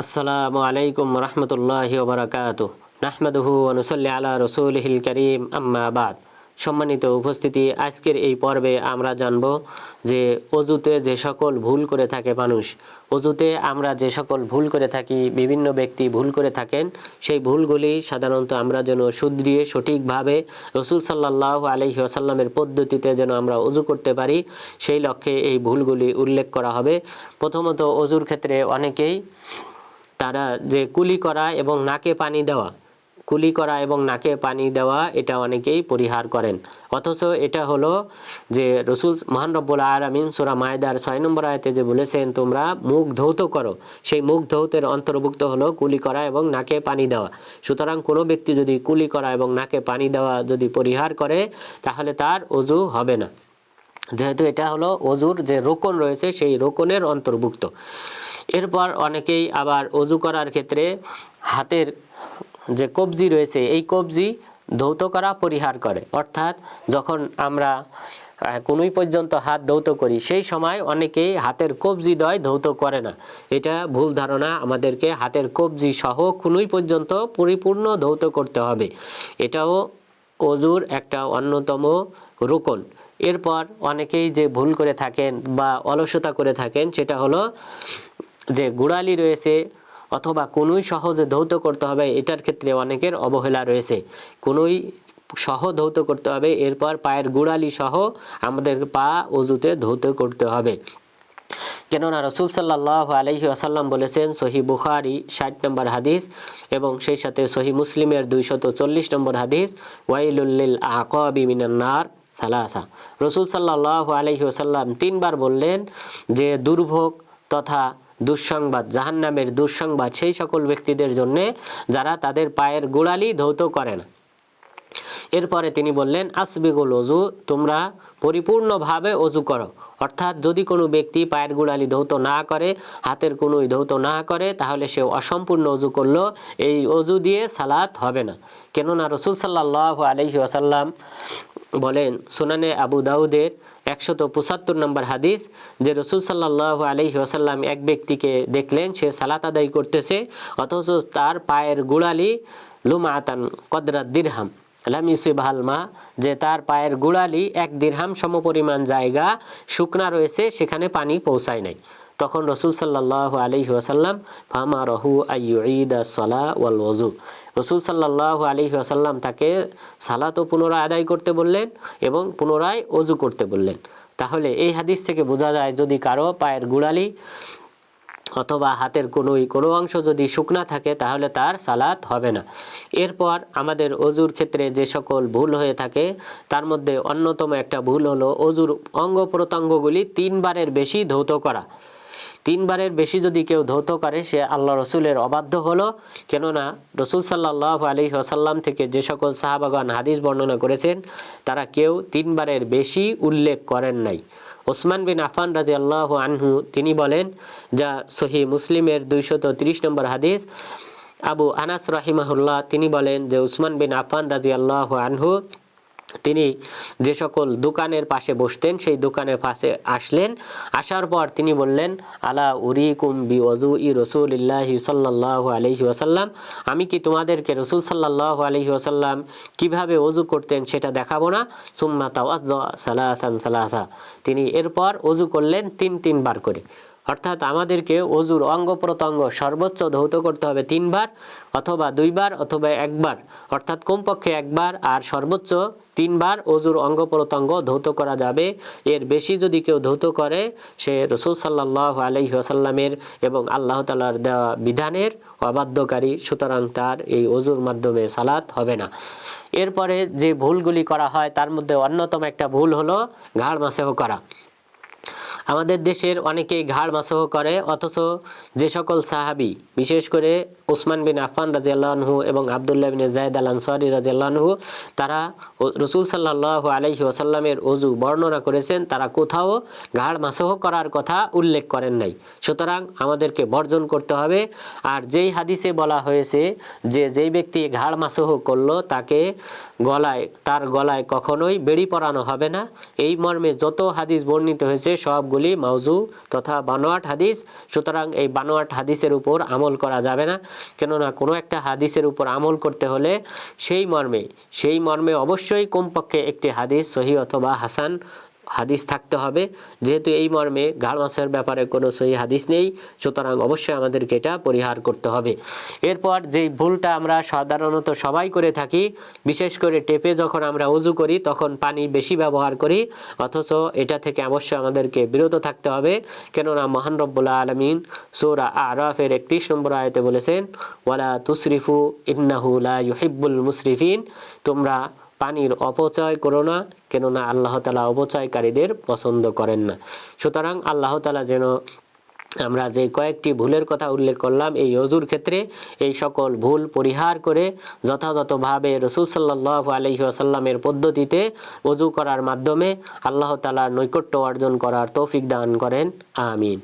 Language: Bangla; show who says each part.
Speaker 1: আসসালামু আলাইকুম রহমতুল্লাহি ওয়া বারাকাতুহু নাহমাদুহু ওয়া নুসাল্লি আলা রাসূলিহিল কারীম আম্মা বাদ। সম্মানিত উপস্থিতি, আজকের এই পর্বে আমরা জানব যে অজুতে যে সকল ভুল করে থাকে মানুষ, অজুতে আমরা যে সকল ভুল করে থাকি, বিভিন্ন ব্যক্তি ভুল করে থাকেন, সেই ভুলগুলি সাধারণত আমরা যেন শুধরিয়ে সঠিকভাবে রাসূল সাল্লাল্লাহু আলাইহি ওয়াসাল্লামের পদ্ধতিতে যেন আমরা অজু করতে পারি, সেই লক্ষ্যে এই ভুলগুলি উল্লেখ করা হবে। প্রথমত, অজুর ক্ষেত্রে অনেকেই তারা যে কুলি করা এবং নাকে পানি দেওয়া, কুলি করা এবং নাকে পানি দেওয়া এটা অনেকেই পরিহার করেন, অথচ এটা হলো যে রাসূল মহান রব্বুল আলামিন সূরা মায়েদার 6 নম্বর আয়াতে যে বলেছেন তোমরা মুখ ধৌত করো, সেই মুখ ধৌতের অন্তর্ভুক্ত হলো কুলি করা এবং নাকে পানি দেওয়া। সুতরাং কোনো ব্যক্তি যদি কুলি করা এবং নাকে পানি দেওয়া যদি পরিহার করে তাহলে তার অজু হবে না, যেহেতু এটা হলো অজুর যে রোকন রয়েছে সেই রোকনের অন্তর্ভুক্ত। এরপর অনেকেই আবার অজু করার ক্ষেত্রে হাতের যে কবজি রয়েছে এই কবজি ধৌত করা পরিহার করে, অর্থাৎ যখন আমরা কোনোই পর্যন্ত হাত ধৌত করি সেই সময় অনেকেই হাতের কবজি দ্বয় ধৌত করে না। এটা ভুল ধারণা, আমাদেরকে হাতের কবজি সহ কোনোই পর্যন্ত পরিপূর্ণ ধৌত করতে হবে, এটাও অজুর একটা অন্যতম রোকন। এরপর অনেকেই যে ভুল করে থাকেন বা অলসতা করে থাকেন সেটা হলো যে গোড়ালি রয়েছে অথবা কোনোই সহজে ধৌত করতে হবে, এটার ক্ষেত্রে অনেকের অবহেলা রয়েছে। কোনোই সহ ধৌত করতে হবে, এরপর পায়ের গোড়ালি সহ আমাদের পা অজুতে ধৌত করতে হবে। কেননা রাসূল সাল্লাল্লাহু আলাইহি ওয়াসাল্লাম বলেছেন, সহিহ বুখারী 60 নম্বর হাদিস এবং সেই সাথে সহিহ মুসলিমের 240 নম্বর হাদিস, ওয়াইলুল লিল আকাবি মিনান নার সালাসা। রাসূল সাল্লাল্লাহু আলাইহি ওয়াসাল্লাম 3 বার বললেন যে দুর্ভোগ তথা দুঃসংবাদ, জাহান্নামের দুঃসংবাদ সেই সকল ব্যক্তিদের জন্য যারা তাদের পায়ের গোড়ালি ধৌত করে না। এরপরে তিনি বললেন, আসবিগুল অজু, তোমরা পরিপূর্ণভাবে অজু করো। অর্থাৎ যদি কোনো ব্যক্তি পায়ের গোড়ালি ধৌত না করে, হাতের কোনোই ধৌত না করে, তাহলে সে অসম্পূর্ণ অজু করলো, এই অজু দিয়ে সালাত হবে না। কেননা রাসূল সাল্লাল্লাহু আলাইহি ওয়াসাল্লাম বলেন সুনানে আবু দাউদের 175 নম্বর হাদিস যে রাসূল সাল্লাল্লাহু আলাইহি ওয়াসাল্লাম এক ব্যক্তিকে দেখলেন সে সালাত আদায় করতেছে, অথচ তার পায়ের গোড়ালি লুমাতান কদরা দিরহাম লাম ইউসিবহাল মা, যে তার পায়ের গোড়ালি 1 দিরহাম সমপরিমাণ জায়গা শুকনা রয়েছে, সেখানে পানি পৌঁছায় নাই। তখন রাসূল সাল্লাল্লাহু আলাইহি ওয়াসাল্লাম ফামারাহু আইয়ুঈদাস সালাহ ওয়াল ওযু, রাসূল সাল্লাল্লাহু আলাইহি ওয়াসাল্লাম তাকে সালাতও পুনরায় আদায় করতে বললেন এবং পুনরায় ওযু করতে বললেন। তাহলে এই হাদিস থেকে বোঝা যায় যদি কারো পায়ের গোড়ালি অথবা হাতের কোনো অংশ যদি শুকনা থাকে তাহলে তার সালাত হবে না। এরপর আমাদের অজুর ক্ষেত্রে যে সকল ভুল হয়ে থাকে তার মধ্যে অন্যতম একটা ভুল হলো অজুর অঙ্গ প্রত্যঙ্গগুলি 3 বারের বেশি ধৌত করা। 3 বারের বেশি যদি কেউ ধৌত করে সে আল্লাহ রসুলের অবাধ্য হলো। কেননা রাসূল সাল্লাল্লাহু আলাইহি ওয়াসাল্লাম থেকে যে সকল সাহাবাগণ হাদিস বর্ণনা করেছেন তারা কেউ 3 বারের বেশি উল্লেখ করেন নাই। ওসমান বিন আফফান রাদিয়াল্লাহু আনহু তিনি বলেন, যা সহিহ মুসলিমের 230 নম্বর হাদিস, আবু আনাস রাহিমাহুল্লাহ তিনি বলেন যে উসমান বিন আফফান রাদিয়াল্লাহু আনহু তিনি যে সকল দোকানের পাশে বসতেন সেই দোকানের পাশে আসলেন, আসার পর তিনি বললেন, আলা উরিকুম বিওযুই রাসূলিল্লাহি সাল্লাল্লাহু আলাইহি ওয়াসাল্লাম, আমি কি তোমাদেরকে রাসূল সাল্লাল্লাহু আলাইহি ওয়াসাল্লাম কিভাবে ওযু করতেন সেটা দেখাবো না? সুম্মা তাওয়াদ্দা সালাসান সালাসা, তিনি এরপর ওযু করলেন 3 বার করে। অর্থাৎ আমাদেরকে অজুর অঙ্গ প্রত্যঙ্গ সর্বোচ্চ ধৌত করতে হবে 3 বার অথবা 2 বার অথবা 1 বার, অর্থাৎ কমপক্ষে 1 বার আর সর্বোচ্চ 3 বার অজুর অঙ্গ প্রত্যঙ্গ ধৌত করা যাবে। এর বেশি যদি কেউ ধৌত করে সে রাসূল সাল্লাল্লাহু আলাইহি ওয়াসাল্লামের এবং আল্লাহ তাআলার দেওয়া বিধানের অবাধ্যকারী, সুতরাং তার এই অজুর মাধ্যমে সালাত হবে না। এরপরে যে ভুলগুলি করা হয় তার মধ্যে অন্যতম একটা ভুল হলো ঘাড় মাসহ করা। আমাদের দেশের অনেকেই ঘাড় মাসহ করে, অথচ যে সকল সাহাবী বিশেষ করে উসমান বিন আফফান রাদিয়াল্লাহু আনহু এবং আব্দুল্লাহ বিন যায়েদ আল আনসারী রাদিয়াল্লাহু আনহু তারা রাসূল সাল্লাল্লাহু আলাইহি ওয়াসাল্লামের ওযু বর্ণনা করেছেন, তারা কোথাও ঘাড় মাসহ করার কথা উল্লেখ করেন নাই। সুতরাং আমাদেরকে বর্জন করতে হবে। আর যেই হাদিসে বলা হয়েছে যে যেই ব্যক্তি ঘাড় মাসহ করলো তাকে তার গলায় কখনোই বেড়ি পরানো হবে না। এই মর্মে যত হাদিস বর্ণিত হয়েছে সবগুলি মাউজু তথা বানোয়াট হাদিস। সুতরাং এই বানোয়াট হাদিসের উপর আমল করা যাবে না, কেননা কোনো একটা হাদিসের উপর আমল করতে হলে সেই মর্মে অবশ্যই কমপক্ষে একটি হাদিস সহিহ অথবা হাসান হাদিস থাকতে হবে। যেহেতু এই মর্মে ঘাড় মাছের ব্যাপারে কোনো সহিহ হাদিস নেই, সুতরাং অবশ্যই আমাদেরকে এটা পরিহার করতে হবে। এরপর যেই ভুলটা আমরা সাধারণত সবাই করে থাকি, বিশেষ করে টেপে যখন আমরা ওযু করি তখন পানি বেশি ব্যবহার করি, অথচ এটা থেকে অবশ্যই আমাদেরকে বিরত থাকতে হবে। কেননা মহান রব্বুল আলামিন সূরা আরাফের 31 নম্বর আয়াতে বলেছেন, ওয়ালা তুসরিফু ইন্নাহু লা ইউহিব্বুল মুসরিফিন, তোমরা পানির অপচয় করো না, কেননা আল্লাহ তাআলা অপচয়কারীদের পছন্দ করেন না। সুতরাং আল্লাহ তাআলা যেন আমরা যে কয়েকটি ভুলের কথা উল্লেখ করলাম এই ওযুর ক্ষেত্রে, এই সকল ভুল পরিহার করে যথাযথভাবে রাসূল সাল্লাল্লাহু আলাইহি ওয়াসাল্লামের পদ্ধতিতে ওযু করার মাধ্যমে আল্লাহ তাআলার নৈকট্য অর্জন করার তৌফিক দান করেন। আমিন।